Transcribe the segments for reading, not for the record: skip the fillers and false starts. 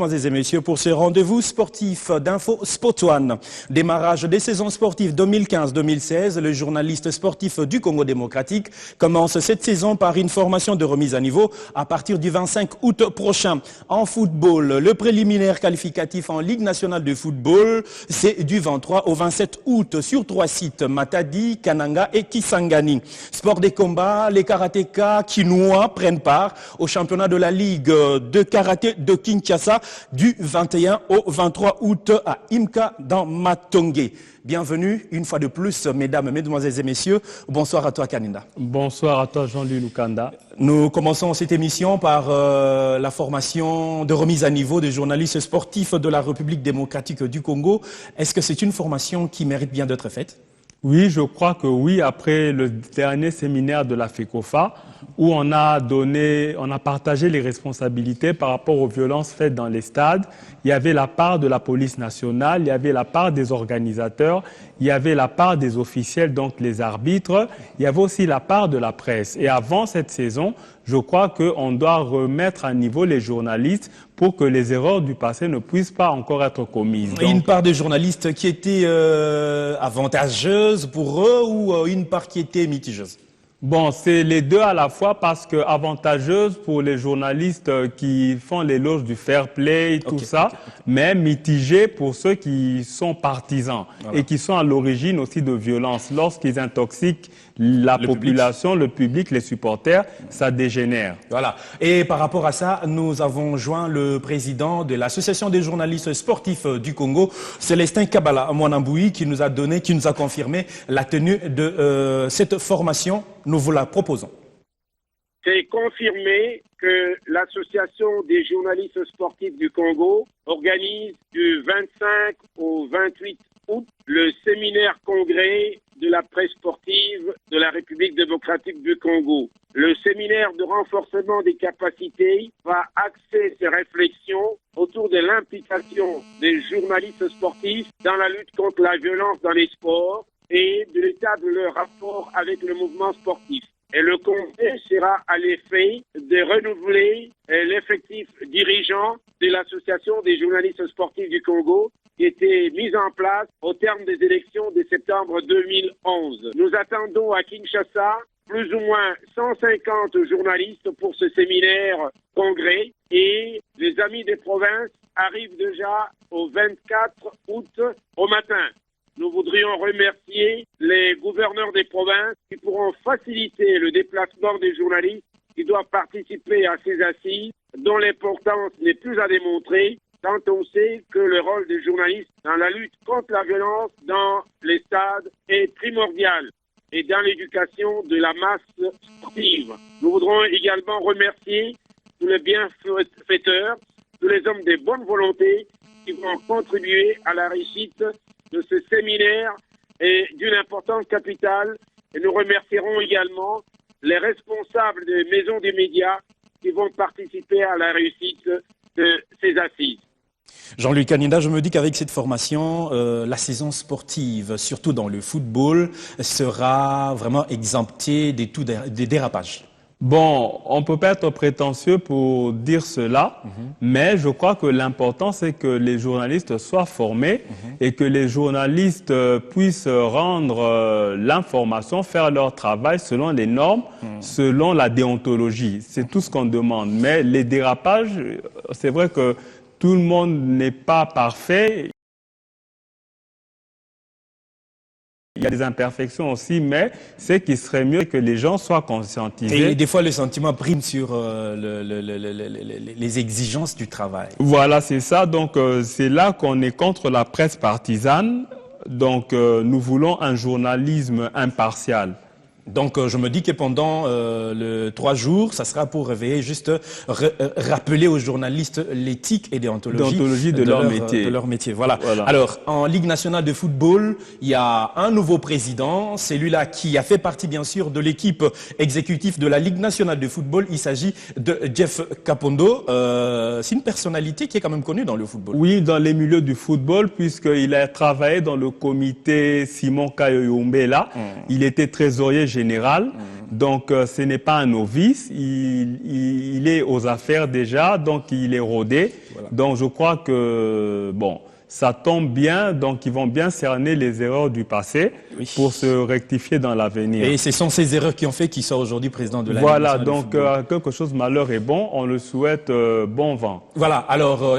mesdemoiselles et messieurs, pour ce rendez-vous sportif d'Info Sport One. Démarrage des saisons sportives 2015-2016, le journaliste sportif du Congo démocratique commence cette saison par une formation de remise à niveau à partir du 25 août prochain. En football, le préliminaire qualificatif en Ligue nationale de football, c'est du 23 au 27 août sur 3 sites, Matadi, Kananga et Kisangani. Sport des combats, les karatékas kinois prennent part au championnat de la Ligue de karaté de Kinshasa du 21 au 23 août à Imka dans Matongé. Bienvenue une fois de plus, mesdames, mesdemoiselles et messieurs. Bonsoir à toi, Kaninda. Bonsoir à toi, Jean-Louis Lukanda. Nous commençons cette émission par la formation de remise à niveau des journalistes sportifs de la République démocratique du Congo. Est-ce que c'est une formation qui mérite bien d'être faite ? Oui, je crois que oui, après le dernier séminaire de la FECOFA, où on a partagé les responsabilités par rapport aux violences faites dans les stades. Il y avait la part de la police nationale, il y avait la part des organisateurs, il y avait la part des officiels, donc les arbitres, il y avait aussi la part de la presse. Et avant cette saison, je crois qu'on doit remettre à niveau les journalistes pour que les erreurs du passé ne puissent pas encore être commises. Donc, une part des journalistes qui était avantageuse pour eux ou une part qui était mitigieuse ? Bon, c'est les deux à la fois parce que avantageuse pour les journalistes qui font l'éloge du fair play, tout ça, mais mitigée pour ceux qui sont partisans et qui sont à l'origine aussi de violences. Lorsqu'ils intoxiquent la population, le public, les supporters, ça dégénère. Voilà. Et par rapport à ça, nous avons joint le président de l'Association des journalistes sportifs du Congo, Célestin Kabala Mwanamboui, qui nous a confirmé la tenue de cette formation. Nous vous la proposons. C'est confirmé que l'Association des journalistes sportifs du Congo organise du 25 au 28 août le séminaire congrès de la presse sportive de la République démocratique du Congo. Le séminaire de renforcement des capacités va axer ses réflexions autour de l'implication des journalistes sportifs dans la lutte contre la violence dans les sports et de l'état de leur rapport avec le mouvement sportif. Et le congrès sera à l'effet de renouveler l'effectif dirigeant de l'Association des journalistes sportifs du Congo qui était mise en place au terme des élections de septembre 2011. Nous attendons à Kinshasa plus ou moins 150 journalistes pour ce séminaire congrès et les amis des provinces arrivent déjà au 24 août au matin. Nous voudrions remercier les gouverneurs des provinces qui pourront faciliter le déplacement des journalistes qui doivent participer à ces assises dont l'importance n'est plus à démontrer tant on sait que le rôle des journalistes dans la lutte contre la violence dans les stades est primordial et dans l'éducation de la masse sportive. Nous voudrons également remercier tous les bienfaiteurs, tous les hommes de bonne volonté qui vont contribuer à la réussite de ce séminaire est d'une importance capitale et nous remercierons également les responsables des maisons des médias qui vont participer à la réussite de ces assises. Jean-Louis Kaninda, je me dis qu'avec cette formation, la saison sportive, surtout dans le football, sera vraiment exemptée des dérapages. Bon, on peut pas être prétentieux pour dire cela, mais je crois que l'important, c'est que les journalistes soient formés et que les journalistes puissent rendre l'information, faire leur travail selon les normes, selon la déontologie. C'est tout ce qu'on demande. Mais les dérapages, c'est vrai que tout le monde n'est pas parfait. Il y a des imperfections aussi, mais c'est qu'il serait mieux que les gens soient conscientisés. Et des fois, le sentiment prime sur les exigences du travail. Voilà, c'est ça. Donc, c'est là qu'on est contre la presse partisane. Donc, nous voulons un journalisme impartial. Donc, je me dis que pendant 3 jours, ça sera pour réveiller, juste rappeler aux journalistes l'éthique et déontologie de leur métier. Voilà. Alors, en Ligue nationale de football, il y a un nouveau président, celui-là qui a fait partie, bien sûr, de l'équipe exécutive de la Ligue nationale de football. Il s'agit de Jeff Kapondo. C'est une personnalité qui est quand même connue dans le football. Oui, dans les milieux du football, puisqu'il a travaillé dans le comité Simon Kayoyombela. Il était trésorier général Donc, ce n'est pas un novice. Il est aux affaires déjà, donc il est rodé. Voilà. Donc, je crois que, bon, ça tombe bien. Donc, ils vont bien cerner les erreurs du passé pour se rectifier dans l'avenir. Et ce sont ces erreurs qui ont fait qu'il soit aujourd'hui président de la Voilà, donc quelque chose, malheur est bon. On le souhaite bon vent. Voilà, alors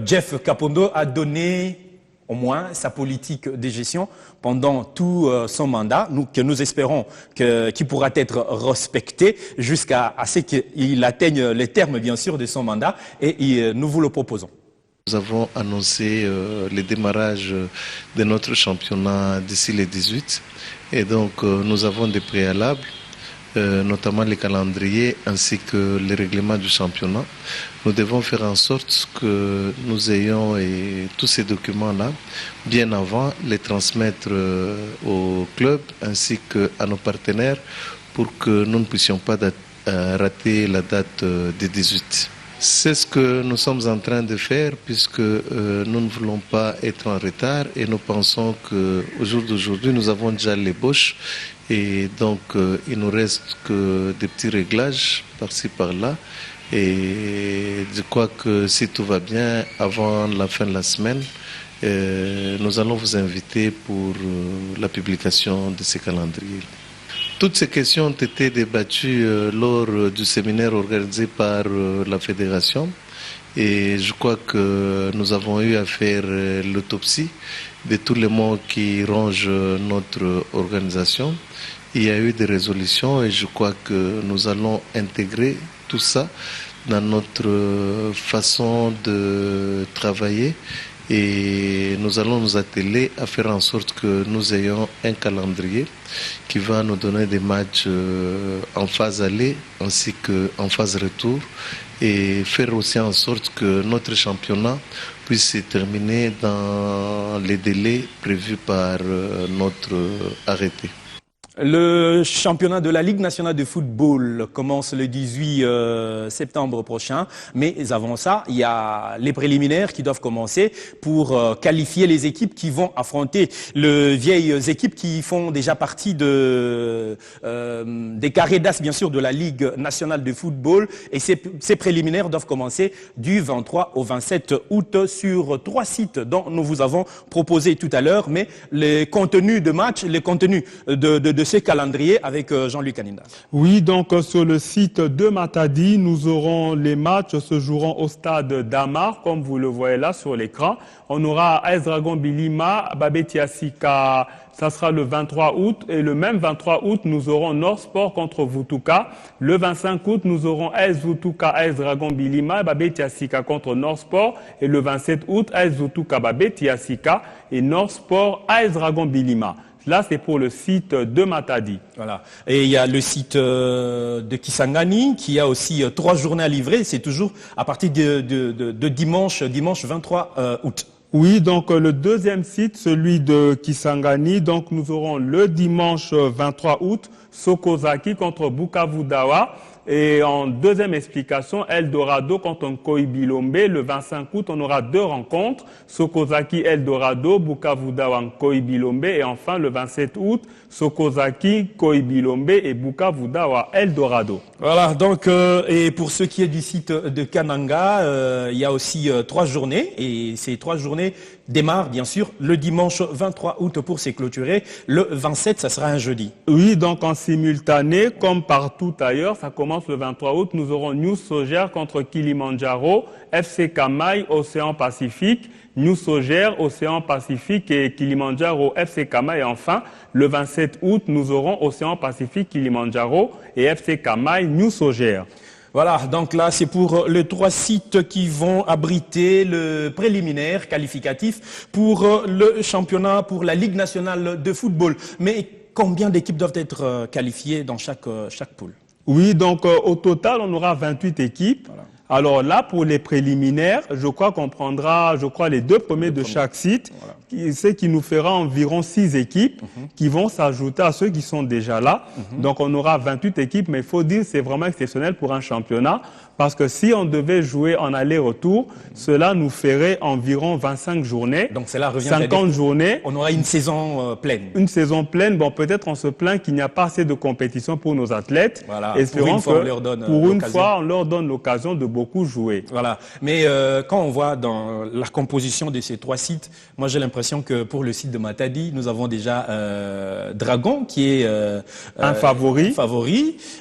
Jeff Kapondo a donné au moins sa politique de gestion pendant tout son mandat, que nous espérons qu'il pourra être respecté jusqu'à ce qu'il atteigne les termes, bien sûr, de son mandat, et nous vous le proposons. Nous avons annoncé le démarrage de notre championnat d'ici les 18, et donc nous avons des préalables, notamment les calendriers ainsi que les règlements du championnat. Nous devons faire en sorte que nous ayons tous ces documents-là bien avant, les transmettre au club ainsi qu'à nos partenaires pour que nous ne puissions pas rater la date des 18. C'est ce que nous sommes en train de faire puisque nous ne voulons pas être en retard et nous pensons qu'au jour d'aujourd'hui, nous avons déjà l'ébauche et donc il nous reste que des petits réglages par-ci par-là et je crois que si tout va bien, avant la fin de la semaine, nous allons vous inviter pour la publication de ces calendriers. Toutes ces questions ont été débattues lors du séminaire organisé par la fédération et je crois que nous avons eu à faire l'autopsie de tous les mots qui rongent notre organisation. Il y a eu des résolutions et je crois que nous allons intégrer tout ça dans notre façon de travailler. Et nous allons nous atteler à faire en sorte que nous ayons un calendrier qui va nous donner des matchs en phase aller ainsi qu'en phase retour et faire aussi en sorte que notre championnat puisse se terminer dans les délais prévus par notre arrêté. Le championnat de la Ligue nationale de football commence le 18 septembre prochain. Mais avant ça, il y a les préliminaires qui doivent commencer pour qualifier les équipes qui vont affronter les vieilles équipes qui font déjà partie des carrés d'as, bien sûr, de la Ligue nationale de football. Et ces préliminaires doivent commencer du 23 au 27 août sur 3 sites dont nous vous avons proposé tout à l'heure. Mais les contenus de match, les contenus de ces calendriers avec Jean-Luc Anindas. Oui, donc sur le site de Matadi, nous aurons les matchs se joueront au stade d'Amar, comme vous le voyez là sur l'écran. On aura AS Dragon Bilima, Babeti Asika, ça sera le 23 août. Et le même 23 août, nous aurons Nord Sport contre Vutuka. Le 25 août, nous aurons AS Vutuka, AS Dragon Bilima, Babeti Asika contre Nord Sport. Et le 27 août, AS Vutuka, Babeti Asika et Nord Sport, AS Dragon Bilima. Là, c'est pour le site de Matadi. Voilà. Et il y a le site de Kisangani qui a aussi 3 journées à livrer. C'est toujours à partir de dimanche 23 août. Oui, donc le deuxième site, celui de Kisangani. Donc nous aurons le dimanche 23 août, Sokozaki contre Bukavu Dawa. Et en deuxième explication, Eldorado contre Nkoi Bilombe. Le 25 août, on aura 2 rencontres. Sokozaki, Eldorado, Bukavu Dawa, Nkoi Bilombe. Et enfin, le 27 août, Sokozaki, Nkoi Bilombe et Bukavu Dawa, Eldorado. Voilà, donc, et pour ce qui est du site de Kananga, il y a aussi 3 journées. Et ces 3 journées démarrent, bien sûr, le dimanche 23 août pour se clôturer. Le 27, ça sera un jeudi. Oui, donc en simultané, comme partout ailleurs, ça commence le 23 août. Nous aurons News Soger contre Kilimanjaro, FC Kamaï, Océan Pacifique, News Soger, Océan Pacifique et Kilimanjaro, FC Kamaï. Et enfin, le 27 août, nous aurons Océan Pacifique, Kilimanjaro et FC Kamaï, News Soger. Voilà, donc là, c'est pour les 3 sites qui vont abriter le préliminaire qualificatif pour le championnat, pour la Ligue nationale de football. Mais combien d'équipes doivent être qualifiées dans chaque poule? Oui, donc au total, on aura 28 équipes. Voilà. Alors là, pour les préliminaires, je crois qu'on prendra, les 2 premiers de chaque site, voilà. Ce qui nous fera environ 6 équipes qui vont s'ajouter à ceux qui sont déjà là. Donc on aura 28 équipes, mais il faut dire que c'est vraiment exceptionnel pour un championnat Parce que si on devait jouer en aller-retour, cela nous ferait environ 25 journées. Donc cela revient 50 journées. On aura une saison pleine. Une saison pleine. Bon, peut-être on se plaint qu'il n'y a pas assez de compétition pour nos athlètes. Voilà. Espérons pour une fois, on leur donne l'occasion de beaucoup jouer. Voilà. Mais quand on voit dans la composition de ces 3 sites, moi j'ai l'impression que pour le site de Matadi, nous avons déjà Dragon qui est un favori.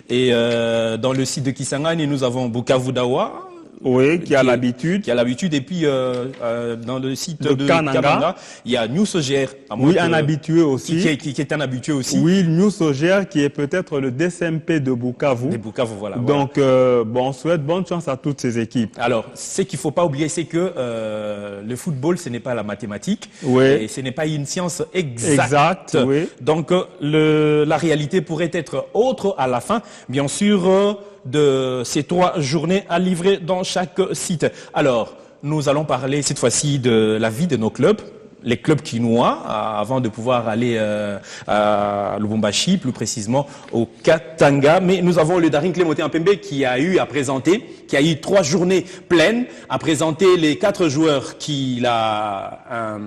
Et dans le site de Kisangani, nous avons Bukavu Dawa. Oui, qui a l'habitude. Et puis, dans le site de Kananga, il y a News OGR. Oui, un habitué aussi. Qui est un habitué aussi. Oui, News OGR qui est peut-être le DSMP de Bukavu. De Bukavu, voilà. Donc, on souhaite bonne chance à toutes ces équipes. Alors, ce qu'il ne faut pas oublier, c'est que le football, ce n'est pas la mathématique. Oui. Et ce n'est pas une science exacte. Oui. Donc, la réalité pourrait être autre à la fin. Bien sûr, de ces 3 journées à livrer dans chaque site. Alors, nous allons parler cette fois-ci de la vie de nos clubs, les clubs quinois, avant de pouvoir aller à Lubumbashi, plus précisément au Katanga. Mais nous avons le Daring Clémentin Pembe qui a eu 3 journées pleines, à présenter les 4 joueurs qu'il a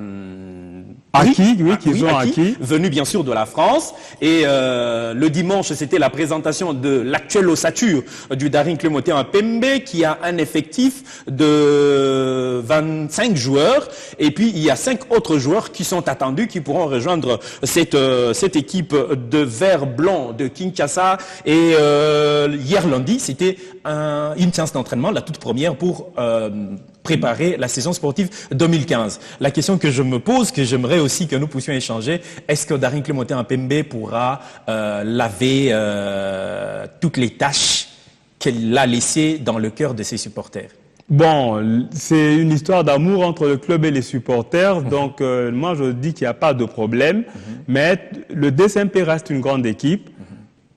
qu'ils ont acquis, venus bien sûr de la France. Et le dimanche, c'était la présentation de l'actuel ossature du Daring Clémentin Pembe qui a un effectif de 25 joueurs. Et puis, il y a 5 autres joueurs qui sont attendus, qui pourront rejoindre cette équipe de vert blanc de Kinshasa. Et hier lundi, c'était une séance d'entraînement, la toute première pour préparer la saison sportive 2015. La question que je me pose, que j'aimerais aussi que nous puissions échanger, est-ce que Daring Clémentin Pembe pourra laver toutes les tâches qu'elle a laissées dans le cœur de ses supporters? Bon, c'est une histoire d'amour entre le club et les supporters, donc moi je dis qu'il n'y a pas de problème, mais le DSMP reste une grande équipe.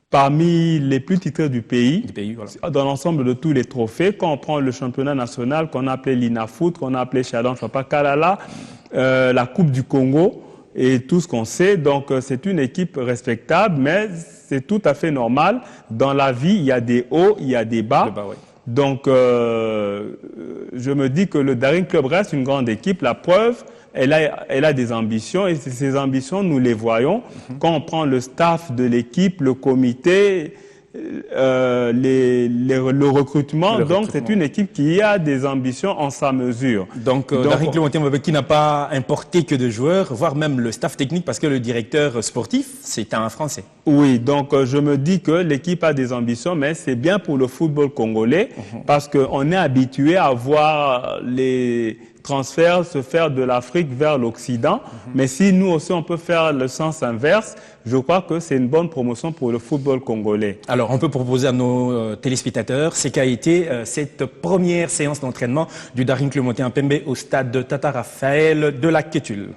Parmi les plus titrés du pays, voilà. Dans l'ensemble de tous les trophées, quand on prend le championnat national qu'on a appelé l'INAFoot, qu'on a appelé Chadon Chapakalala, la Coupe du Congo et tout ce qu'on sait, donc c'est une équipe respectable, mais c'est tout à fait normal. Dans la vie, il y a des hauts, il y a des bas. Oui. Donc, je me dis que le Daring Club reste une grande équipe. La preuve, elle a des ambitions et ces ambitions, nous les voyons. Quand on prend le staff de l'équipe, le comité, le recrutement, donc c'est une équipe qui a des ambitions en sa mesure. Donc Daring Clémentin qui n'a pas importé que de joueurs, voire même le staff technique, parce que le directeur sportif, c'est un Français. Oui, donc je me dis que l'équipe a des ambitions, mais c'est bien pour le football congolais, parce qu'on est habitué à voir les transferts se faire de l'Afrique vers l'Occident. Mais si nous aussi on peut faire le sens inverse, je crois que c'est une bonne promotion pour le football congolais. Alors on peut proposer à nos téléspectateurs ce qu'a été cette première séance d'entraînement du Daring Clémentin Pembe au stade de Tata Raphaël de la Quétule.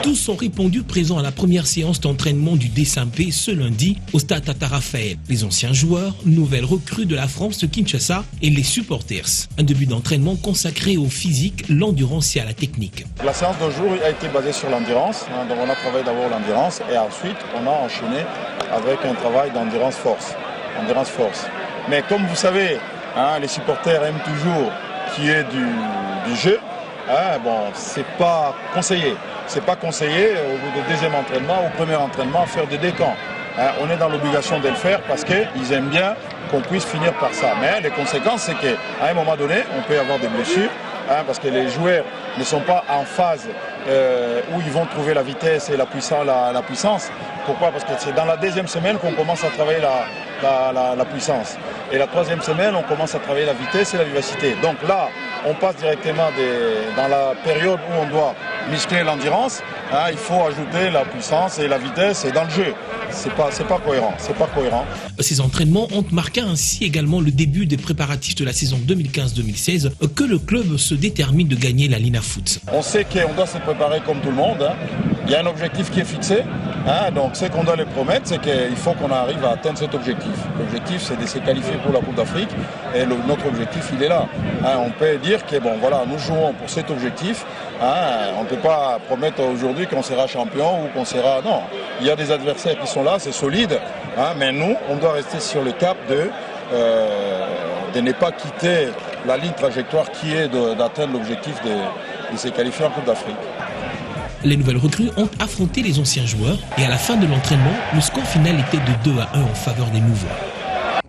Tous ont répondu présents à la première séance d'entraînement du DSMP ce lundi au stade Tata Raphaël. Les anciens joueurs, nouvelles recrues de la France de Kinshasa et les supporters. Un début d'entraînement consacré au physique, l'endurance et à la technique. La séance d'aujourd'hui a été basée sur l'endurance. Donc on a travaillé d'abord l'endurance et ensuite on a enchaîné avec un travail d'endurance-force. Mais comme vous savez, les supporters aiment toujours qu'il y ait du jeu. C'est pas conseillé. C'est pas conseillé au bout du deuxième entraînement, au premier entraînement, faire des décans. On est dans l'obligation de le faire parce qu'ils aiment bien qu'on puisse finir par ça. Mais les conséquences, c'est qu'à un moment donné, on peut avoir des blessures parce que les joueurs ne sont pas en phase où ils vont trouver la vitesse et la puissance. Pourquoi? Parce que c'est dans la deuxième semaine qu'on commence à travailler la puissance. Et la troisième semaine, on commence à travailler la vitesse et la vivacité. Donc là, on passe directement dans la période où on doit muscler l'endurance. Il faut ajouter la puissance et la vitesse et dans le jeu. C'est pas cohérent. Ces entraînements ont marqué ainsi également le début des préparatifs de la saison 2015-2016 que le club se détermine de gagner la LINAFoot. On sait qu'on doit se préparer comme tout le monde. Il y a un objectif qui est fixé. Donc ce qu'on doit les promettre, c'est qu'il faut qu'on arrive à atteindre cet objectif. L'objectif, c'est de se qualifier pour la Coupe d'Afrique. Et notre objectif, il est là. On peut dire que nous jouons pour cet objectif. On ne peut pas promettre aujourd'hui qu'on sera champion ou qu'on sera... Non, il y a des adversaires qui sont là, c'est solide. Mais nous, on doit rester sur le cap de de ne pas quitter la ligne trajectoire qui est d'atteindre l'objectif de se qualifier en Coupe d'Afrique. Les nouvelles recrues ont affronté les anciens joueurs et à la fin de l'entraînement, le score final était de 2-1 en faveur des nouveaux.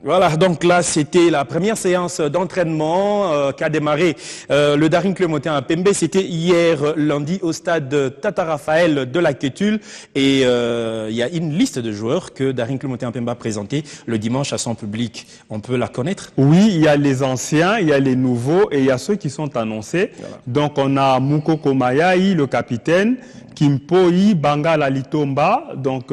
Voilà, donc là, c'était la première séance d'entraînement qu'a démarré le Daring Club Monté à Pembe. C'était hier lundi au stade Tata Raphaël de la Quétule. Et il y a une liste de joueurs que Daring Club Monté à Pembe a présenté le dimanche à son public. On peut la connaître? Oui, il y a les anciens, il y a les nouveaux et il y a ceux qui sont annoncés. Voilà. Donc on a Mukoko Mayaï, le capitaine, Kimpoi Bangala Litomba, donc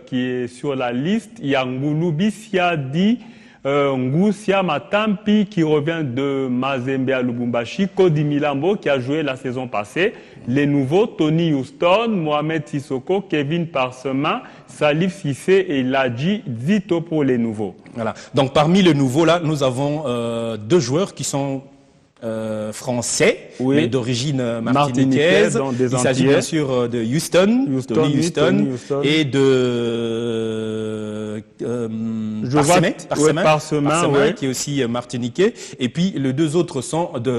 qui est sur la liste. Il y a Ngulubi Siadi Ngusia Matampi qui revient de Mazembe à Lubumbashi, Cody Milambo qui a joué la saison passée, les nouveaux Tony Houston, Mohamed Sissoko, Kevin Parsemin, Salif Sissé et Ladji Zito pour les nouveaux. Voilà. Donc parmi les nouveaux là, nous avons deux joueurs qui sont français, oui, mais d'origine martiniquaise. Il s'agit bien sûr de Tony Houston et de Parsemin, ouais, qui est aussi martiniquais. Et puis les deux autres sont du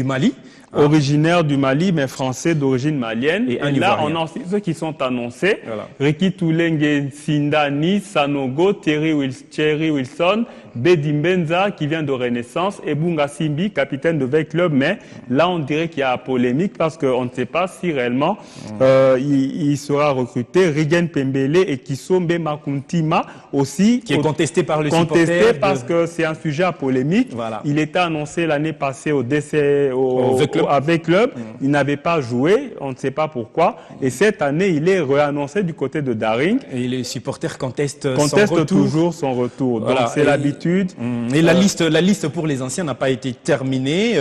Mali. Originaire du Mali, mais français d'origine malienne. Et là, on a aussi ceux qui sont annoncés. Voilà. Ricky Toulenge Sindani, Sanogo, Thierry Wilson, Bedi Mbenza, qui vient de Renaissance, et Bunga Simbi, capitaine de Veil Club. Mais là, on dirait qu'il y a polémique parce qu'on ne sait pas si réellement il sera recruté. Rigen Pembele et Kisombe Makuntima aussi. Qui est contesté par les supporters. Contesté parce que c'est un sujet à polémique. Voilà. Il était annoncé l'année passée au décès avec club, il n'avait pas joué, on ne sait pas pourquoi. Et cette année, il est réannoncé du côté de Daring. Et les supporters contestent son retour. Toujours son retour. Donc voilà, c'est l'habitude. Et la liste pour les anciens n'a pas été terminée.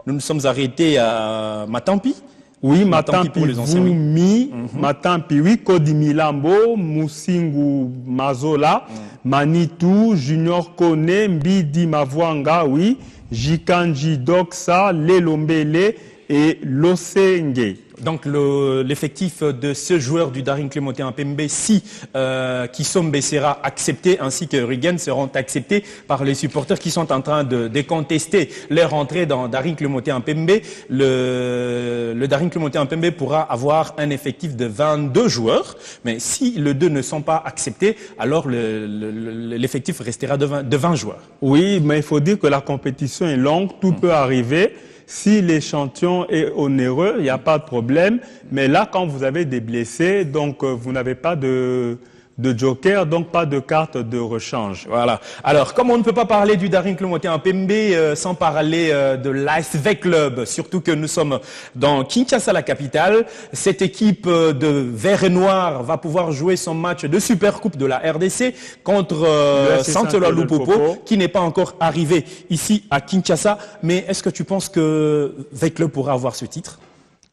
Nous nous sommes arrêtés à Matampi. Oui, Matampi Vumi, Matampi, oui, Cody Milambo, Musingu Mazola, Manitou, Junior Kone, Mbidi Mavwanga, oui, Jikanji Doksa, Lelombele et Losenge. Donc l'effectif de ce joueur du Daring Club Monté à Pembe, si Kisombe sera accepté, ainsi que Rigen seront acceptés par les supporters qui sont en train de contester leur entrée dans Daring Club Monté à Pembe, le Daring Club Monté à Pembe pourra avoir un effectif de 22 joueurs, mais si les deux ne sont pas acceptés, alors l'effectif restera de 20 joueurs. Oui, mais il faut dire que la compétition est longue, tout peut arriver. Si l'échantillon est onéreux, il n'y a pas de problème. Mais là, quand vous avez des blessés, donc vous n'avez pas de joker, donc pas de carte de rechange. Voilà. Alors, comme on ne peut pas parler du Daring Club Monté à Pembe sans parler de l'AS Veil Club, surtout que nous sommes dans Kinshasa, la capitale, cette équipe de vert et noir va pouvoir jouer son match de Supercoupe de la RDC contre Santola Lupopo, qui n'est pas encore arrivé ici à Kinshasa. Mais est-ce que tu penses que Veil Club pourra avoir ce titre ?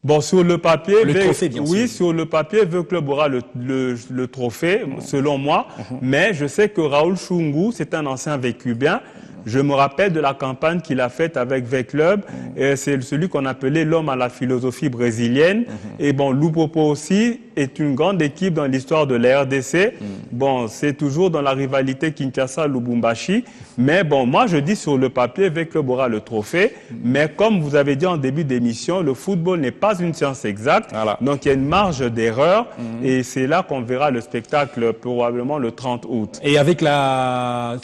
Bon, sur le papier, trophée, bien sûr. Oui, sur le papier, Veil Club aura le trophée, selon moi. Mais je sais que Raoul Chungu, c'est un ancien vécubien. Je me rappelle de la campagne qu'il a faite avec Veil Club. C'est celui qu'on appelait l'homme à la philosophie brésilienne. Et bon, Lupopo aussi est une grande équipe dans l'histoire de la RDC. Bon, c'est toujours dans la rivalité Kinshasa-Lubumbashi. Mais bon, moi, je dis sur le papier, Veil Club aura le trophée. Mais comme vous avez dit en début d'émission, le football n'est pas une science exacte. Voilà. Donc, il y a une marge d'erreur. Et c'est là qu'on verra le spectacle, probablement le 30 août. Et avec la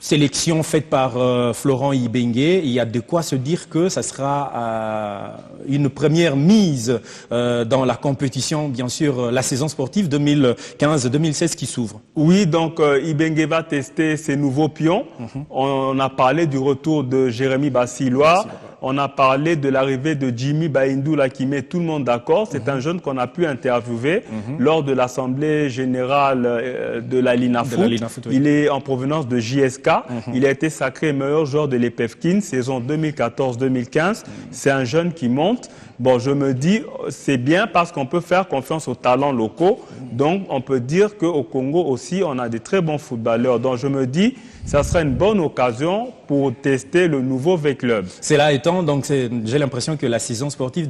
sélection faite par Florent Ibengue, il y a de quoi se dire que ça sera une première mise dans la compétition, bien sûr, la saison sportive 2015-2016 qui s'ouvre. Oui, donc Ibengue va tester ses nouveaux pions. On a parlé du retour de Jérémy Bassilois. On a parlé de l'arrivée de Jimmy Baindoula qui met tout le monde d'accord. C'est un jeune qu'on a pu interviewer lors de l'Assemblée générale de la Linafoot. Oui. Il est en provenance de JSK. Il a été sacré meilleur joueur de l'EPFKIN, saison 2014-2015. C'est un jeune qui monte. Bon, je me dis, c'est bien parce qu'on peut faire confiance aux talents locaux. Donc, on peut dire qu'au Congo aussi, on a des très bons footballeurs. Donc, je me dis, ça sera une bonne occasion pour tester le nouveau Veil Club. Cela étant, donc, j'ai l'impression que la saison sportive,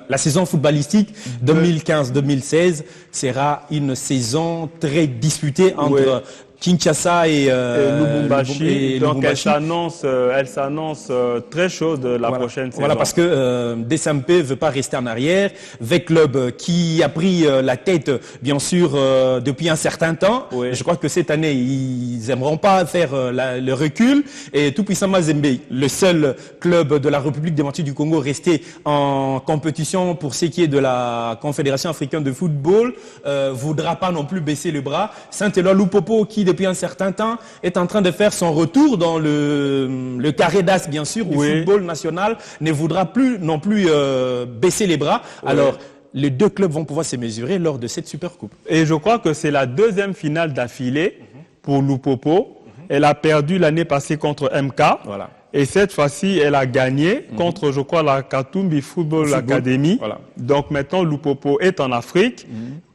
la saison footballistique 2015-2016 sera une saison très disputée entre Kinshasa et Lubumbashi. Donc elle s'annonce très chaude la prochaine saison. Voilà, parce que DSMP ne veut pas rester en arrière. Avec Club qui a pris la tête, bien sûr, depuis un certain temps. Oui. Je crois que cette année, ils n'aimeront pas faire le recul. Et tout puissant Mazembe, le seul club de la République démocratique du Congo resté en compétition pour ce qui est de la Confédération africaine de football, voudra pas non plus baisser le bras. Saint-Éloi Lupopo, qui depuis un certain temps est en train de faire son retour dans le carré d'as, bien sûr, du football national, ne voudra plus non plus baisser les bras. Oui. Alors, les deux clubs vont pouvoir se mesurer lors de cette Supercoupe. Et je crois que c'est la deuxième finale d'affilée pour Lupopo. Elle a perdu l'année passée contre MK. Voilà. Et cette fois-ci, elle a gagné contre, je crois, la Katumbi Football Academy. Voilà. Donc maintenant, Lupopo est en Afrique.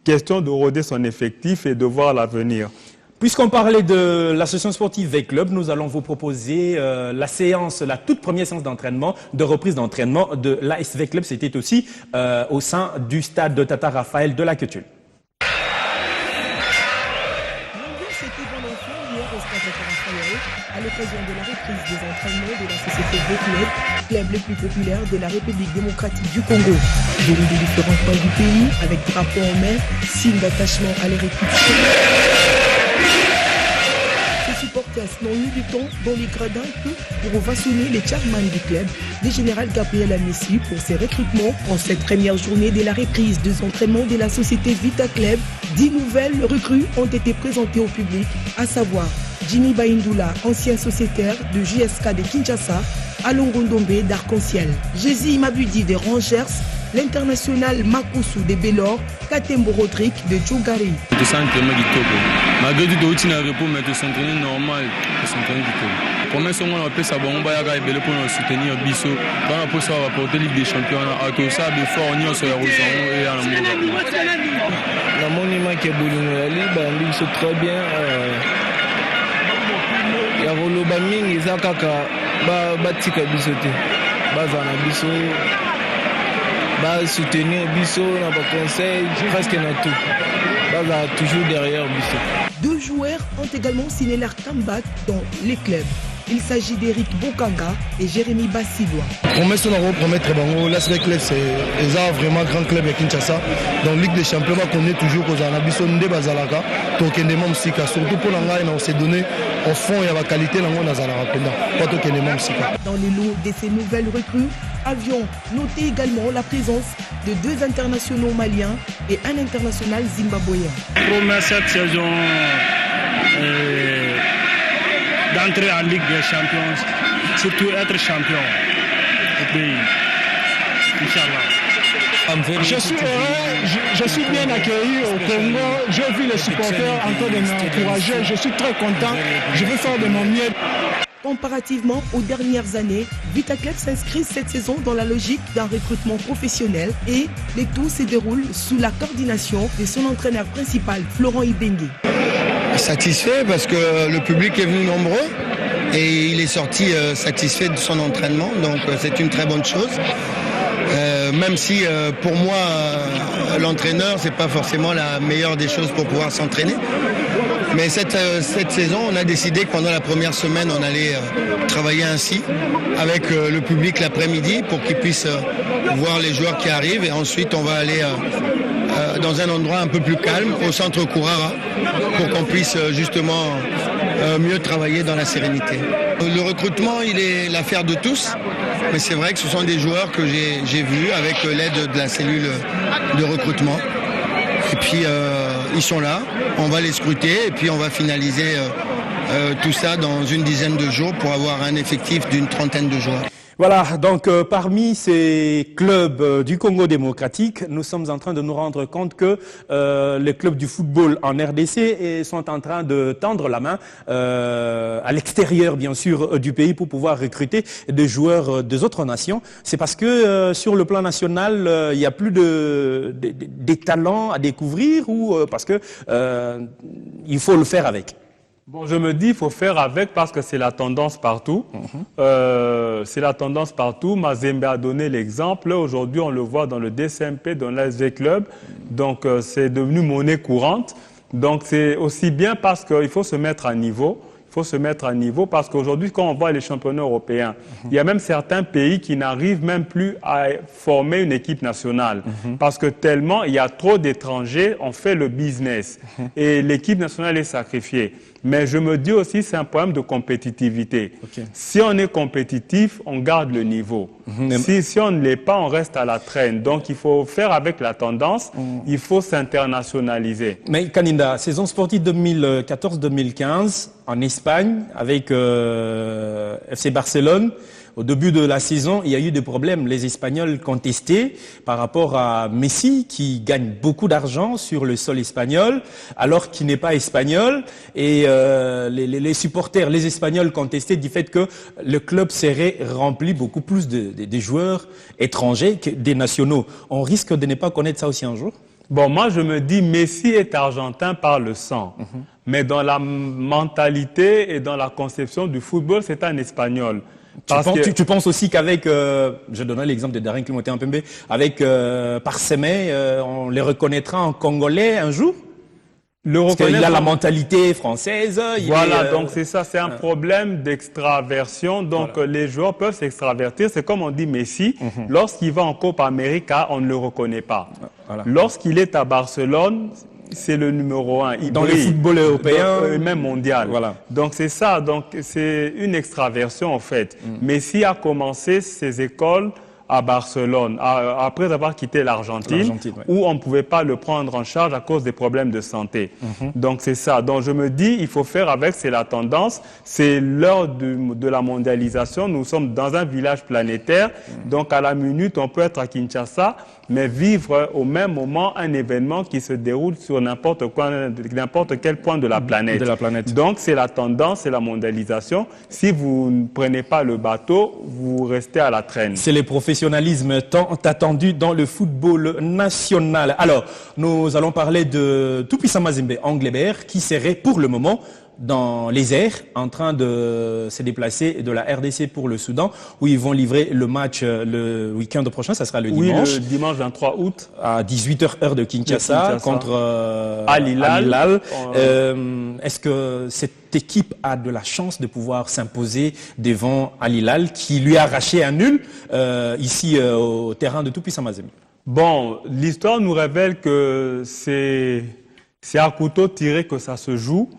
Question de roder son effectif et de voir l'avenir. Puisqu'on parlait de l'association sportive V-Club, nous allons vous proposer la toute première séance d'entraînement, de reprise d'entraînement de l'ASV Club. C'était aussi au sein du stade de Tata Raphaël de la Queutule. À l'occasion de la reprise des entraînements de la société V-Club, club le plus populaire de la République démocratique du Congo. Venus de différents points du pays, avec drapeau en main, signe d'attachement à leur équipe. Ces supporters n'ont eu du temps dans les gradins pour ovationner les chairman du club, le général Gabriel Amessi, pour ses recrutements. En cette première journée de la reprise des entraînements de la société Vita Club, 10 nouvelles recrues ont été présentées au public, à savoir Jimmy Baindula, ancien sociétaire de JSK de Kinshasa, Alongondombe d'Arc-en-Ciel, Jési Mabudi de Rangers, l'international Makousou de Bélor, Katembo Rodrigue de Djougari. Malgré tout, il y a un repos, mais de s'entraîner normal, de s'entraîner du tout. Comment est-ce qu'on appelle ça? On va y aller pour nous soutenir Bisso. Quand on peut rapporter Ligue des Champions, à tout ça, de fois, on y a sur la route et à l'amour. La monument qui est boulot, la Ligue, c'est très bien. Il y a Roloba Ming, il y a Kaka, Batika Bissoté, Bazana Bisso, soutenir Bisso, n'a pas conseil, presque dans tout. Baza toujours derrière Bisso. 2 joueurs ont également signé leur comeback dans les clubs. Il s'agit d'Eric Bokanga et Jérémy Bassilois. Promesse on a promettre bango l'ASV Club c'est vraiment grand club à Kinshasa. Dans Ligue des Champions on connaît toujours aux Anabiso Nde Bazalaka token mom sika surtout pour l'anga on s'est donné au fond il y a la qualité l'anga na zala rapenda pas token mom sika. Dans les lots de ces nouvelles recrues, avions noté également la présence de 2 internationaux maliens et un international zimbabwéen. Pour cette saison d'entrer en Ligue des Champions, surtout être champion au pays. Inch'Allah. Je suis heureux, je suis bien accueilli au Congo. J'ai vu les supporters en train de m'encourager. Je suis très content. Je vais faire de mon mieux. Comparativement aux dernières années, Vita Club s'inscrit cette saison dans la logique d'un recrutement professionnel et le tout se déroule sous la coordination de son entraîneur principal, Florent Ibengue. Satisfait parce que le public est venu nombreux et il est sorti satisfait de son entraînement, donc c'est une très bonne chose. Même si pour moi l'entraîneur c'est pas forcément la meilleure des choses pour pouvoir s'entraîner. Mais cette saison, on a décidé que pendant la première semaine, on allait travailler ainsi avec le public l'après-midi pour qu'ils puissent voir les joueurs qui arrivent. Et ensuite, on va aller dans un endroit un peu plus calme, au centre Kourara, pour qu'on puisse justement mieux travailler dans la sérénité. Le recrutement, il est l'affaire de tous. Mais c'est vrai que ce sont des joueurs que j'ai vus avec l'aide de la cellule de recrutement. Et puis, ils sont là, on va les scruter et puis on va finaliser tout ça dans une dizaine de jours pour avoir un effectif d'une trentaine de joueurs. Voilà, donc parmi ces clubs du Congo démocratique, nous sommes en train de nous rendre compte que les clubs du football en RDC sont en train de tendre la main à l'extérieur, bien sûr, du pays pour pouvoir recruter des joueurs des autres nations. C'est parce que sur le plan national, il n'y a plus des talents à découvrir ou parce que il faut le faire avec. Bon, je me dis, il faut faire avec parce que c'est la tendance partout. C'est la tendance partout. Mazembe a donné l'exemple. Aujourd'hui, on le voit dans le DSMP, dans l'ASV Club. Donc, c'est devenu monnaie courante. Donc c'est aussi bien parce qu'il faut se mettre à niveau. Il faut se mettre à niveau parce qu'aujourd'hui, quand on voit les championnats européens, il y a même certains pays qui n'arrivent même plus à former une équipe nationale parce que tellement il y a trop d'étrangers, on fait le business et l'équipe nationale est sacrifiée. Mais je me dis aussi c'est un problème de compétitivité. Si on est compétitif, on garde le niveau. Si on ne l'est pas, on reste à la traîne. Donc il faut faire avec la tendance, il faut s'internationaliser. Mais Kaninda, saison sportive 2014-2015 en Espagne avec FC Barcelone. Au début de la saison, il y a eu des problèmes. Les Espagnols contestaient par rapport à Messi qui gagne beaucoup d'argent sur le sol espagnol alors qu'il n'est pas espagnol. Et les supporters, les Espagnols contestaient du fait que le club serait rempli beaucoup plus de joueurs étrangers que des nationaux. On risque de ne pas connaître ça aussi un jour? Bon, moi je me dis Messi est argentin par le sang. Mais dans la mentalité et dans la conception du football, c'est un Espagnol. Tu penses aussi qu'avec, je donnais l'exemple de Darren Clémenté-Mpembe, avec Parsemé, on les reconnaîtra en Congolais un jour? Parce qu'il a la mentalité française. Voilà, donc c'est ça, c'est un problème d'extraversion. Donc les joueurs peuvent s'extravertir. C'est comme on dit Messi, lorsqu'il va en Copa América, on ne le reconnaît pas. Lorsqu'il est à Barcelone, c'est le numéro 1. Dans le football européen et même mondial. Donc c'est ça, donc c'est une extraversion en fait. Messi a commencé ses écoles à Barcelone, après avoir quitté l'Argentine, où on ne pouvait pas le prendre en charge à cause des problèmes de santé. Donc c'est ça. Donc je me dis, il faut faire avec, c'est la tendance, c'est l'heure de la mondialisation. Nous sommes dans un village planétaire, donc à la minute, on peut être à Kinshasa, mais vivre au même moment un événement qui se déroule sur n'importe quel point de la planète. Donc c'est la tendance, c'est la mondialisation. Si vous ne prenez pas le bateau, vous restez à la traîne. C'est le professionnalisme tant attendu dans le football national. Alors, nous allons parler de Tupisa Mazembe Anglebert qui serait pour le moment dans les airs, en train de se déplacer de la RDC pour le Soudan, où ils vont livrer le match le week-end prochain, ça sera le dimanche. Oui, le dimanche 23 août. À 18h heure de Kinshasa, contre Al Hilal. Est-ce que cette équipe a de la chance de pouvoir s'imposer devant Al Hilal, qui lui a arraché un nul ici au terrain de Tupisa Mazembe? Bon, l'histoire nous révèle que c'est à couteau tiré que ça se joue.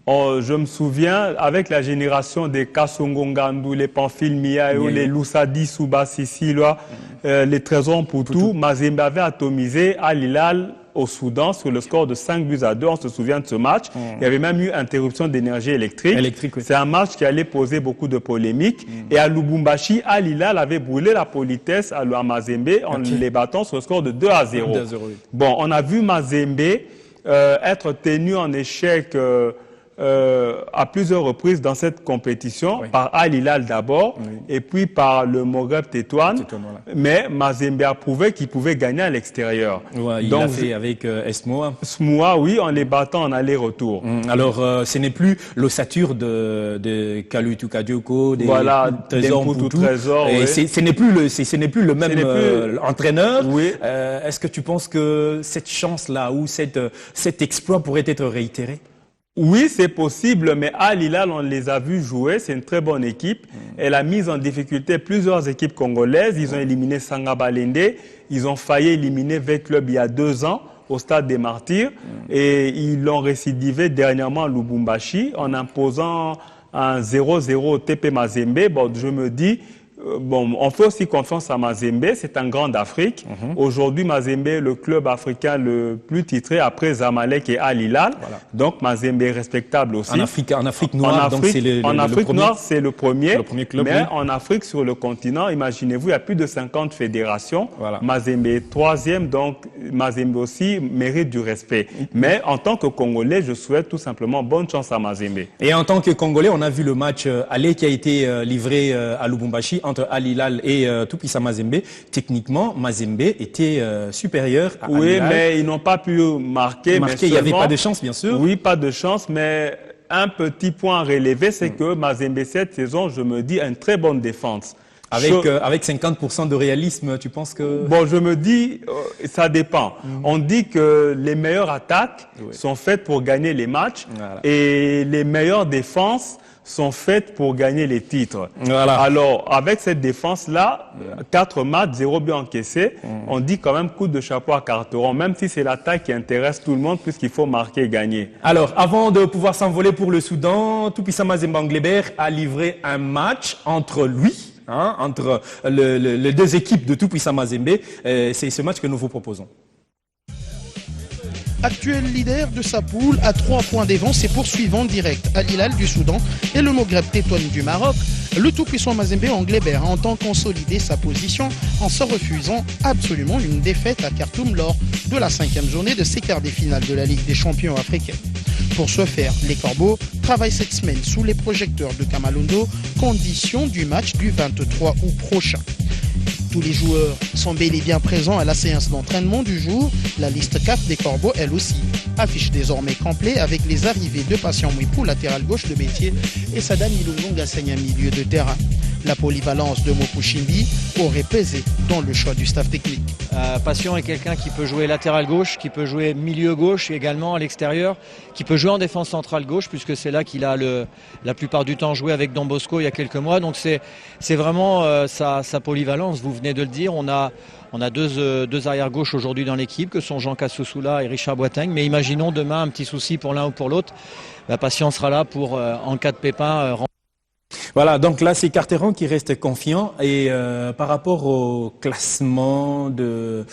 Je me souviens, avec la génération des Kassongo Ngandou, les Pamphile Miayo, les Loussadi Souba Sissilwa, les Trésors Poutou, Mazembe avait atomisé Al Hilal au Soudan sur le score de 5-2. On se souvient de ce match. Il y avait même eu interruption d'énergie électrique. C'est un match qui allait poser beaucoup de polémiques. Et à Lubumbashi, Al Hilal avait brûlé la politesse à Mazembe en les battant sur le score de 2-0. Bon, on a vu Mazembe être tenu en échec à plusieurs reprises dans cette compétition, par Al Hilal d'abord, et puis par le Moghreb Tétouan. Mais Mazembe a prouvé qu'il pouvait gagner à l'extérieur. Il l'a fait avec Esmoa. Esmoa, oui, en les battant en aller-retour. Alors, ce n'est plus l'ossature de Kalutu Kadioko, des Trésors Poutou. Ce n'est plus le même entraîneur. Est-ce que tu penses que cette chance-là ou cet exploit pourrait être réitéré? Oui, c'est possible, mais Al Hilal, on les a vus jouer. C'est une très bonne équipe. Elle a mis en difficulté plusieurs équipes congolaises. Ils ont éliminé Sanga Balende. Ils ont failli éliminer V-Club il y a 2 ans au Stade des Martyrs. Et ils l'ont récidivé dernièrement à Lubumbashi en imposant un 0-0 au TP Mazembe. Bon, je me dis... on fait aussi confiance à Mazembe, c'est un grand d'Afrique. Aujourd'hui, Mazembe est le club africain le plus titré après Zamalek et Al Hilal. Donc, Mazembe est respectable aussi. En Afrique noire, c'est le premier club. Mais en Afrique, sur le continent, imaginez-vous, il y a plus de 50 fédérations. Mazembe est 3e, donc Mazembe aussi mérite du respect. Mais en tant que Congolais, je souhaite tout simplement bonne chance à Mazembe. Et en tant que Congolais, on a vu le match aller qui a été livré à Lubumbashi entre Al Hilal et Tupisa Mazembe. Techniquement, Mazembe était supérieur à Al Hilal. Oui, mais ils n'ont pas pu marquer. Il n'y avait pas de chance, bien sûr. Oui, pas de chance, mais un petit point à relever, c'est que Mazembe, cette saison, je me dis, a une très bonne défense. Avec 50% de réalisme, tu penses que... Bon, je me dis, ça dépend. On dit que les meilleures attaques sont faites pour gagner les matchs et les meilleures défenses sont faites pour gagner les titres. Voilà. Alors, avec cette défense-là, 4 matchs, 0 but encaissé, on dit quand même coup de chapeau à Carteron, même si c'est l'attaque qui intéresse tout le monde puisqu'il faut marquer et gagner. Alors, avant de pouvoir s'envoler pour le Soudan, Tout-Puissant Mazembe Anglebert a livré un match entre lui, entre les deux équipes de Tout-Puissant Mazembe. C'est ce match que nous vous proposons. Actuel leader de sa poule à 3 points d'avance et poursuivant direct Al Hilal du Soudan et le Maghreb Tétouan du Maroc, le tout-puissant Mazembe Anglebert entend consolider sa position en se refusant absolument une défaite à Khartoum lors de la 5e journée de ses quarts des finales de la Ligue des champions africains. Pour ce faire, les Corbeaux travaillent cette semaine sous les projecteurs de Kamalundo, condition du match du 23 août prochain. Tous les joueurs sont bel et bien présents à la séance d'entraînement du jour. La liste CAF des Corbeaux, elle aussi, affiche désormais complet avec les arrivées de Patient Mouipou, latéral gauche de métier, et Sadam Ilungonga Sanya, milieu de terrain. La polyvalence de Mopuchimbi aurait pesé dans le choix du staff technique. Patient est quelqu'un qui peut jouer latéral gauche, qui peut jouer milieu gauche également à l'extérieur, qui peut jouer en défense centrale gauche puisque c'est là qu'il a la plupart du temps joué avec Don Bosco il y a quelques mois. Donc c'est vraiment sa polyvalence, vous venez de le dire. On a deux arrières gauche aujourd'hui dans l'équipe que sont Jean Kassoussoula et Richard Boateng. Mais imaginons demain un petit souci pour l'un ou pour l'autre. Patient sera là pour, en cas de pépin, voilà, donc là c'est Carteron qui reste confiant et par rapport au classement de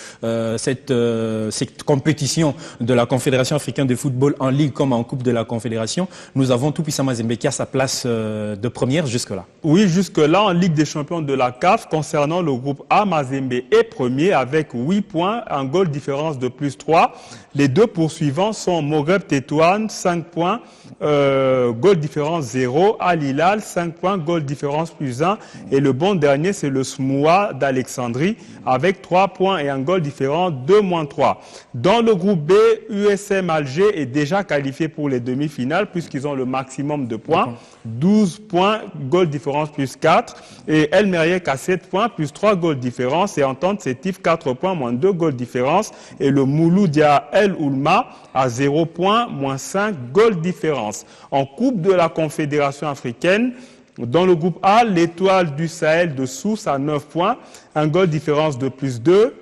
cette compétition de la Confédération africaine de football en Ligue comme en Coupe de la Confédération, nous avons Tout-Puissant Mazembe qui a sa place de première jusque-là. Oui, jusque-là en Ligue des champions de la CAF, concernant le groupe A, Mazembe est premier avec 8 points, un goal différence de plus 3. Les deux poursuivants sont Maghreb Tétouan, 5 points, goal différence 0, Al Hilal, 5 points, goal différence plus 1. Et le bon dernier, c'est le SMOA d'Alexandrie, avec 3 points et un goal différent 2-3. Dans le groupe B, USM Alger est déjà qualifié pour les demi-finales, puisqu'ils ont le maximum de points. 12 points, goal différence plus 4. Et El Merriek à 7 points, plus 3 goals différence. Et Entente Sétif, 4 points, moins 2 goals différence. Et le Mouloudia El Oulma à 0 points, moins 5 goals différence. En Coupe de la Confédération africaine, dans le groupe A, l'Étoile du Sahel de Sousse à 9 points, un goal différence de plus 2.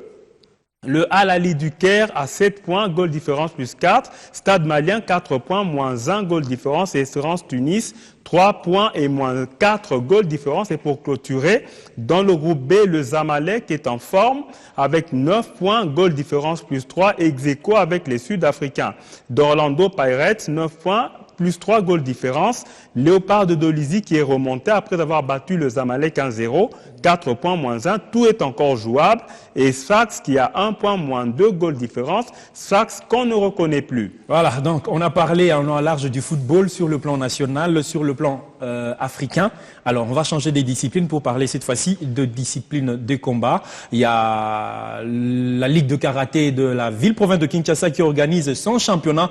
Le Al Ali du Caire à 7 points, goal différence plus 4. Stade Malien, 4 points, moins 1 goal différence. Et Espérance Tunis, 3 points et moins 4 goals différence. Et pour clôturer, dans le groupe B, le Zamalek est en forme avec 9 points, goal différence plus 3, ex-aequo avec les Sud-Africains. D'Orlando Pirates, 9 points, plus 3 goals différence. Léopard de Dolisie qui est remonté après avoir battu le Zamalek 1-0, 4 points moins 1, tout est encore jouable. Et Sfax qui a 1 point moins 2 goals différence, Sfax qu'on ne reconnaît plus. Voilà, donc on a parlé en long et large du football sur le plan national, sur le plan africain. Alors on va changer des disciplines pour parler cette fois-ci de disciplines de combat. Il y a la Ligue de karaté de la ville-province de Kinshasa qui organise son championnat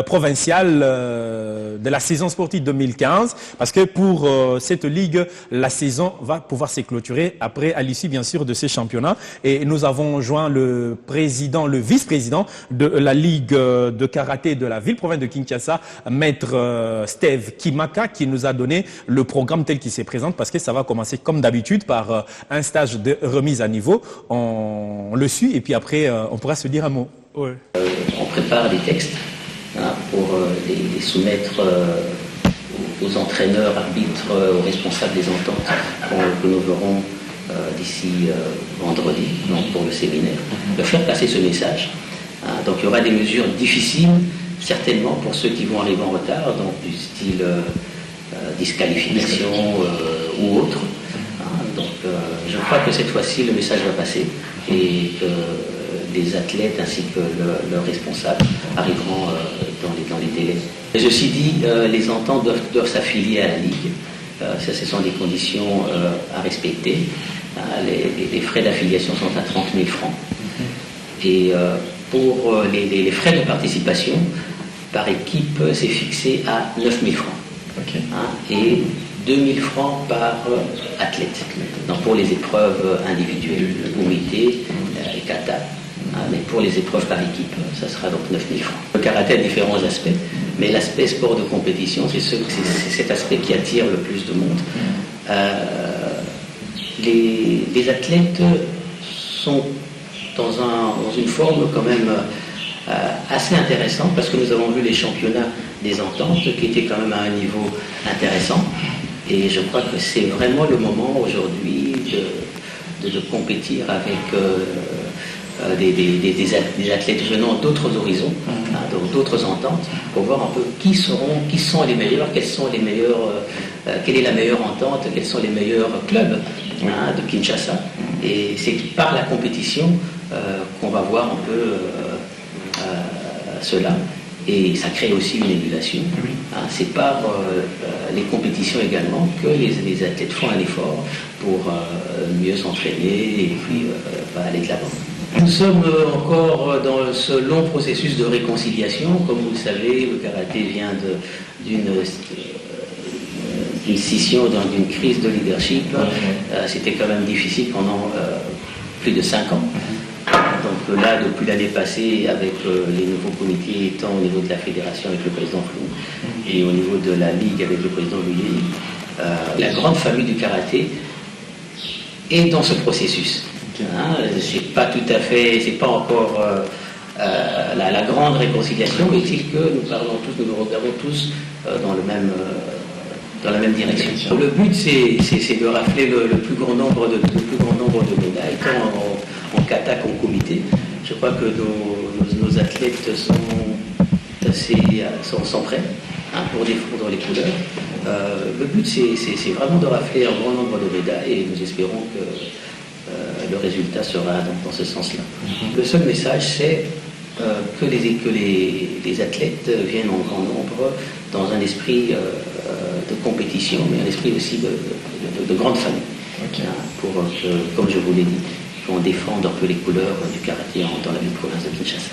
provincial de la saison sportive 2015, parce que pour cette ligue, la saison va pouvoir s'éclôturer après, à l'issue bien sûr de ces championnats. Et nous avons joint le président, le vice-président de la Ligue de karaté de la ville-province de Kinshasa, maître Steve Kimaka, qui nous a donné le programme tel qu'il se présente, parce que ça va commencer comme d'habitude par un stage de remise à niveau. On le suit et puis après on pourra se dire un mot. Ouais. On prépare des textes pour les soumettre aux entraîneurs, arbitres, aux responsables des ententes que nous verrons d'ici vendredi, donc pour le séminaire, de faire passer ce message. Donc il y aura des mesures difficiles, certainement pour ceux qui vont arriver en retard, donc du style disqualification ou autre. Donc je crois que cette fois-ci le message va passer et que les athlètes ainsi que leurs responsables arriveront dans les délais. Et ceci dit, les ententes doivent s'affilier à la Ligue. Ça, ce sont des conditions à respecter. Les frais d'affiliation sont à 30 000 francs. Et pour les frais de participation, par équipe, c'est fixé à 9 000 francs. Et 2 000 francs par athlète. pour les épreuves individuelles, Kumite et kata. Mais pour les épreuves par équipe, ça sera donc 9 000 francs. Le karaté a différents aspects, mais l'aspect sport de compétition, c'est cet aspect qui attire le plus de monde. Les athlètes sont dans une forme quand même assez intéressante, parce que nous avons vu les championnats des ententes qui étaient quand même à un niveau intéressant. Et je crois que c'est vraiment le moment aujourd'hui de compétir avec des athlètes venant d'autres horizons, d'autres ententes, pour voir un peu qui sont les meilleurs, quelle est la meilleure entente, quels sont les meilleurs clubs de Kinshasa. Et c'est par la compétition qu'on va voir un peu cela. Et ça crée aussi une émulation. C'est par les compétitions également que les athlètes font un effort pour mieux s'entraîner et puis aller de l'avant. Nous sommes encore dans ce long processus de réconciliation. Comme vous le savez, le karaté vient d'une scission, d'une crise de leadership. C'était quand même difficile pendant plus de 5 ans. Donc là, depuis l'année passée, avec les nouveaux comités étant au niveau de la fédération avec le président Flou et au niveau de la ligue avec le président Louis, la grande famille du karaté est dans ce processus. C'est pas tout à fait, c'est pas encore la grande réconciliation, mais c'est que nous parlons tous, nous nous regardons tous dans la même direction. Le but, c'est de rafler le plus grand nombre de médailles, tant en kata qu'en comité. Je crois que nos athlètes sont prêts pour défendre les couleurs. Le but, c'est vraiment de rafler un grand nombre de médailles et nous espérons que le résultat sera dans ce sens-là. Le seul message, c'est que les athlètes viennent en grand nombre dans un esprit de compétition, mais un esprit aussi de grande famille. Pour que, comme je vous l'ai dit, qu'on défende un peu les couleurs du karaté dans la ville province de Kinshasa.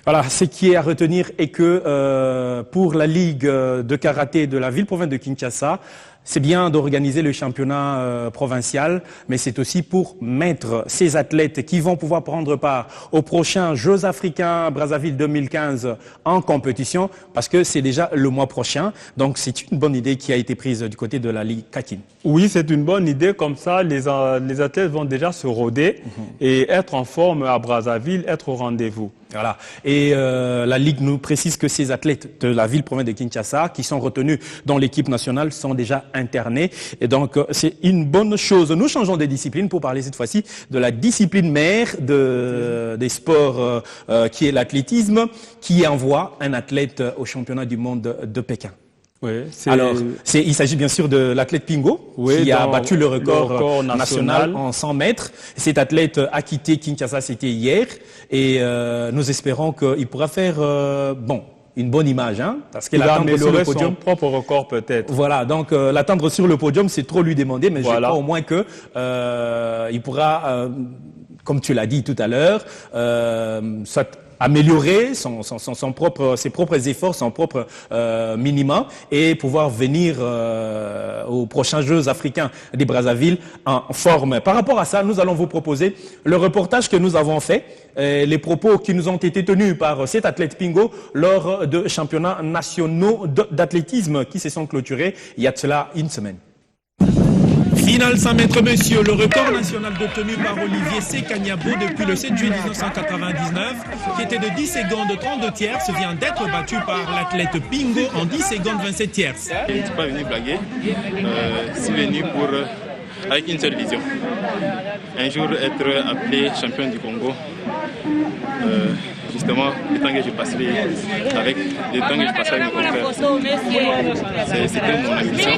Voilà, ce qui est à retenir est que pour la Ligue de karaté de la ville province de Kinshasa, c'est bien d'organiser le championnat provincial, mais c'est aussi pour mettre ces athlètes qui vont pouvoir prendre part aux prochains Jeux africains Brazzaville 2015 en compétition, parce que c'est déjà le mois prochain. Donc c'est une bonne idée qui a été prise du côté de la Ligue Kakin. Oui, c'est une bonne idée. Comme ça, les athlètes vont déjà se roder et être en forme à Brazzaville, être au rendez-vous. Voilà. Et la Ligue nous précise que ces athlètes de la ville province de Kinshasa qui sont retenus dans l'équipe nationale sont déjà internés. Et donc, c'est une bonne chose. Nous changeons de discipline pour parler cette fois-ci de la discipline mère des sports qui est l'athlétisme, qui envoie un athlète au championnat du monde de Pékin. Oui, alors, il s'agit bien sûr de l'athlète Pingo, qui a battu le record national en 100 mètres. Cet athlète a quitté Kinshasa, c'était hier, et nous espérons qu'il pourra faire une bonne image, parce qu'il va améliorer son propre record peut-être. Voilà, donc l'attendre sur le podium, c'est trop lui demander, mais je crois au moins que il pourra, comme tu l'as dit tout à l'heure, améliorer ses propres efforts, son propre minima, et pouvoir venir aux prochains Jeux africains des Brazzaville en forme. Par rapport à ça, nous allons vous proposer le reportage que nous avons fait, les propos qui nous ont été tenus par cet athlète Pingo lors de championnats nationaux d'athlétisme qui se sont clôturés il y a de cela une semaine. Finale 100 mètres messieurs, le record national obtenu par Olivier Sekanyabo depuis le 7 juillet 1999, qui était de 10 secondes 32 tierces, vient d'être battu par l'athlète Pingo en 10 secondes 27 tierces. Je ne suis pas venu blaguer, je suis venu avec une seule vision. Un jour être appelé champion du Congo. Justement, le temps que je passerai avec mes confrères. C'était mon ambition.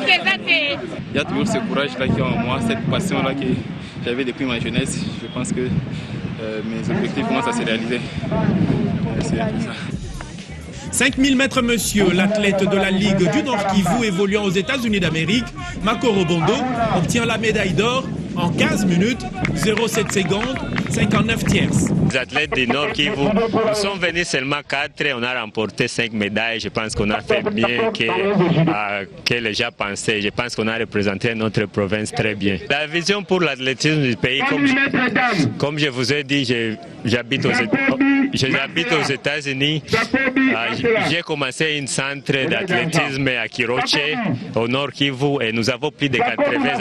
Il y a toujours ce courage-là qui est en moi, cette passion-là que j'avais depuis ma jeunesse. Je pense que mes objectifs commencent à se réaliser. C'est ça. 5000 mètres monsieur, l'athlète de la Ligue du Nord Kivu évoluant aux États-Unis d'Amérique, Makoro Bondo, obtient la médaille d'or en 15 minutes, 0,7 secondes, 59 tierces. Les athlètes du Nord Kivu, nous sommes venus seulement 4 et on a remporté 5 médailles. Je pense qu'on a fait mieux que les gens pensaient. Je pense qu'on a représenté notre province très bien. La vision pour l'athlétisme du pays, comme je vous ai dit, j'habite aux États-Unis. J'ai commencé un centre d'athlétisme à Kiroche, au Nord Kivu, et nous avons plus de 80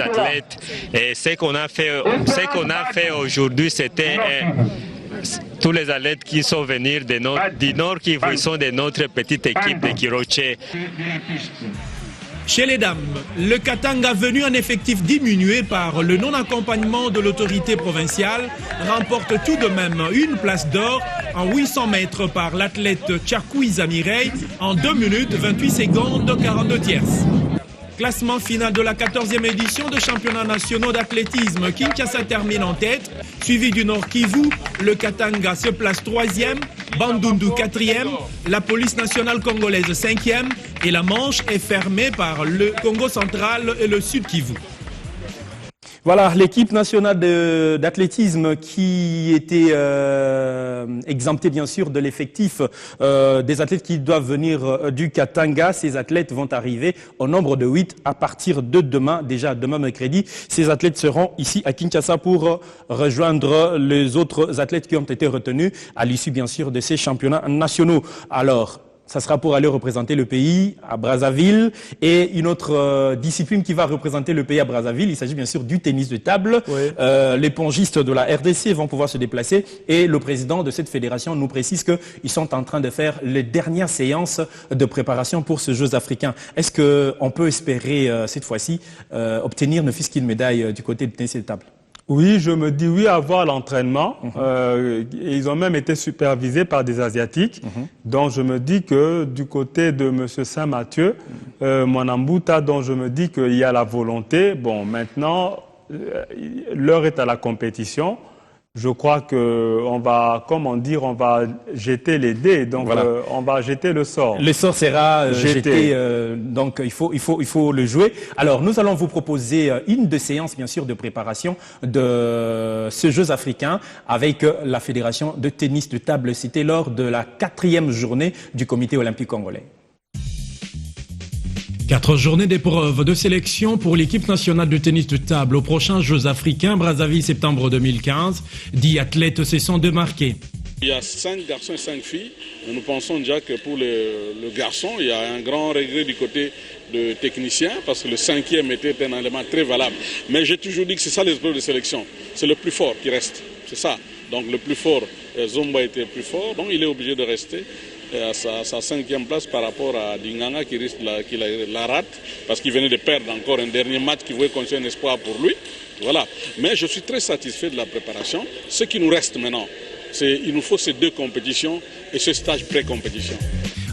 athlètes. Et ce qu'on a fait aujourd'hui, c'était tous les athlètes qui sont venus du Nord Kivu sont de notre petite équipe de Kiroche. Chez les dames, le Katanga, venu en effectif diminué par le non-accompagnement de l'autorité provinciale, remporte tout de même une place d'or en 800 mètres par l'athlète Tchakouiza Mireille en 2 minutes 28 secondes 42 tierces. Classement final de la 14e édition des championnats nationaux d'athlétisme. Kinshasa termine en tête, suivi du Nord Kivu. Le Katanga se place 3e, Bandundu 4e, la police nationale congolaise 5e et la Manche est fermée par le Congo central et le Sud Kivu. Voilà, l'équipe nationale d'athlétisme qui était exemptée bien sûr de l'effectif des athlètes qui doivent venir du Katanga. Ces athlètes vont arriver au nombre de 8 à partir de demain, déjà demain mercredi. Ces athlètes seront ici à Kinshasa pour rejoindre les autres athlètes qui ont été retenus à l'issue bien sûr de ces championnats nationaux. Alors, ça sera pour aller représenter le pays à Brazzaville et une autre discipline qui va représenter le pays à Brazzaville. Il s'agit bien sûr du tennis de table. Oui. Les pongistes de la RDC vont pouvoir se déplacer et le président de cette fédération nous précise qu'ils sont en train de faire les dernières séances de préparation pour ces Jeux africains. Est-ce qu'on peut espérer cette fois-ci obtenir ne fût-ce qu'une médaille du côté du tennis de table? Oui, je me dis oui à voir l'entraînement. Ils ont même été supervisés par des Asiatiques. Donc je me dis que du côté de M. Saint-Mathieu, Mwanambuta, dont je me dis qu'il y a la volonté. Bon, maintenant, l'heure est à la compétition. Je crois qu'on va, comment dire, on va jeter les dés, donc voilà. On va jeter le sort. Le sort sera jeté, donc il faut le jouer. Alors nous allons vous proposer une de séances bien sûr de préparation de ces Jeux africains avec la Fédération de tennis de table. C'était lors de la 4e journée du Comité olympique congolais. 4 journées d'épreuves de sélection pour l'équipe nationale de tennis de table aux prochains Jeux africains, Brazzaville, septembre 2015. 10 athlètes se sont démarqués. Il y a 5 garçons et 5 filles. Nous pensons déjà que pour le garçon, il y a un grand regret du côté de technicien parce que le 5e était un élément très valable. Mais j'ai toujours dit que c'est ça les épreuves de sélection. C'est le plus fort qui reste. C'est ça. Donc le plus fort, Zomba était plus fort, donc il est obligé de rester à sa 5e place par rapport à Dinganga qui risque qui la rate parce qu'il venait de perdre encore un dernier match qui voulait constituer un espoir pour lui. Voilà. Mais je suis très satisfait de la préparation. Ce qui nous reste maintenant, il nous faut ces 2 compétitions et ce stage pré-compétition.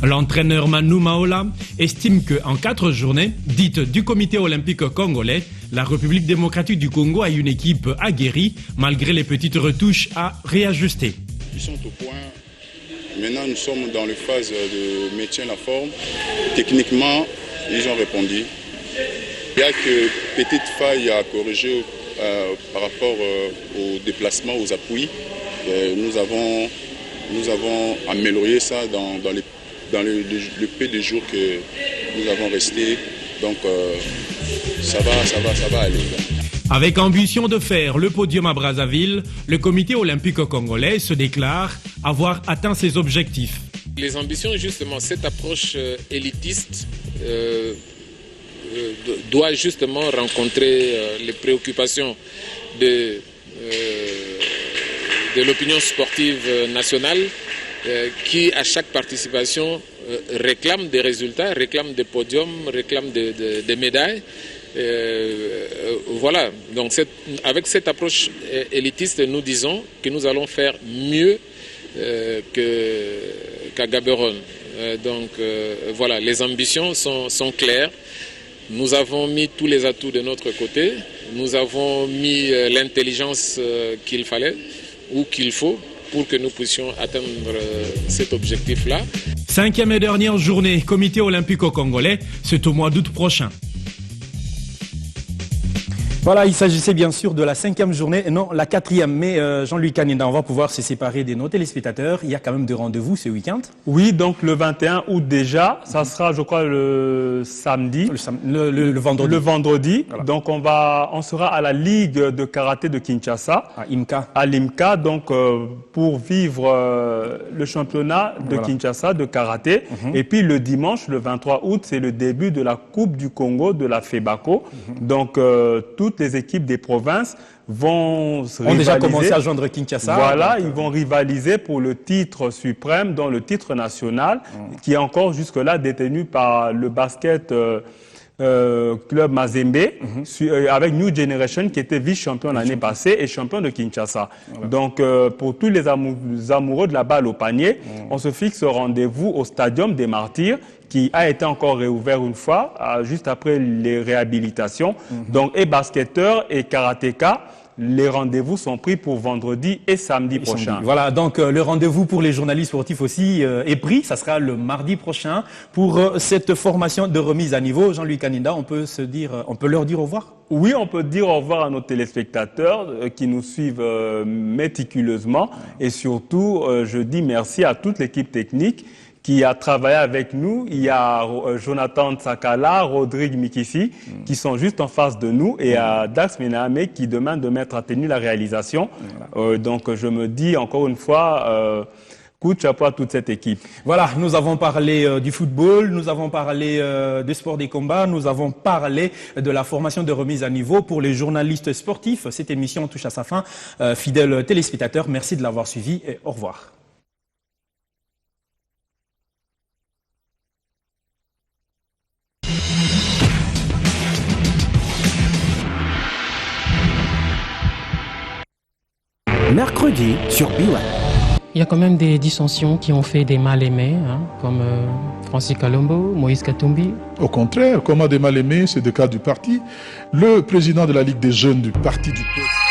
L'entraîneur Manu Maola estime qu'en 4 journées, dites du Comité olympique congolais, la République démocratique du Congo a une équipe aguerrie malgré les petites retouches à réajuster. Ils sont au point. Maintenant, nous sommes dans la phase de maintien de la forme. Techniquement, ils ont répondu. Il y a que petite faille à corriger par rapport au déplacement, aux appuis. Nous avons amélioré ça dans le peu de jours que nous avons resté. Donc, ça va aller. Avec ambition de faire le podium à Brazzaville, le Comité olympique congolais se déclare avoir atteint ses objectifs. Les ambitions, justement, cette approche élitiste doit justement rencontrer les préoccupations de l'opinion sportive nationale qui, à chaque participation, réclame des résultats, réclame des podiums, réclame des médailles. Voilà, donc avec cette approche élitiste, nous disons que nous allons faire mieux qu'à Gaborone. Donc voilà, les ambitions sont claires. Nous avons mis tous les atouts de notre côté. Nous avons mis l'intelligence qu'il fallait ou qu'il faut pour que nous puissions atteindre cet objectif-là. 5e et dernière journée, Comité olympique congolais, c'est au mois d'août prochain. Voilà, il s'agissait bien sûr de la 5e journée, et non la 4e. Mais Jean-Louis Kaninda, on va pouvoir se séparer de nos téléspectateurs. Il y a quand même des rendez-vous ce week-end. Oui, donc le 21 août déjà, ça sera je crois le samedi. Le vendredi. Le vendredi. Voilà. Donc on sera à la Ligue de karaté de Kinshasa. À IMCA. À l'IMCA, donc pour vivre le championnat de Kinshasa de karaté. Et puis le dimanche, le 23 août, c'est le début de la Coupe du Congo de la FEBACO. Donc toutes les équipes des provinces vont déjà commencé à joindre Kinshasa. Voilà, ils vont rivaliser pour le titre suprême, dans le titre national, qui est encore jusque-là détenu par le basket club Mazembe, avec New Generation qui était vice-champion l'année passée et champion de Kinshasa. Voilà. Donc pour tous les amoureux de la balle au panier, on se fixe rendez-vous au Stadium des Martyrs, qui a été encore réouvert une fois, juste après les réhabilitations. Donc, et basketteurs et karatéka, les rendez-vous sont pris pour vendredi et samedi prochain. Voilà, donc le rendez-vous pour les journalistes sportifs aussi est pris. Ça sera le mardi prochain pour cette formation de remise à niveau. Jean-Louis Kaninda, on peut leur dire au revoir? Oui, on peut dire au revoir à nos téléspectateurs qui nous suivent méticuleusement. Et surtout, je dis merci à toute l'équipe technique qui a travaillé avec nous. Il y a Jonathan Tsakala, Rodrigue Mikissi, qui sont juste en face de nous, et à Dax Mename qui demande de mettre à tenue la réalisation. Donc je me dis encore une fois, coup de chapeau à toute cette équipe. Voilà, nous avons parlé du football, nous avons parlé du sport des combats, nous avons parlé de la formation de remise à niveau pour les journalistes sportifs. Cette émission touche à sa fin. Fidèles téléspectateurs, merci de l'avoir suivi et au revoir. Mercredi sur B1. Il y a quand même des dissensions qui ont fait des mal-aimés, comme Francis Kalombo, Moïse Katumbi. Au contraire, comment des mal-aimés, c'est le cas du parti. Le président de la Ligue des jeunes du parti du peuple.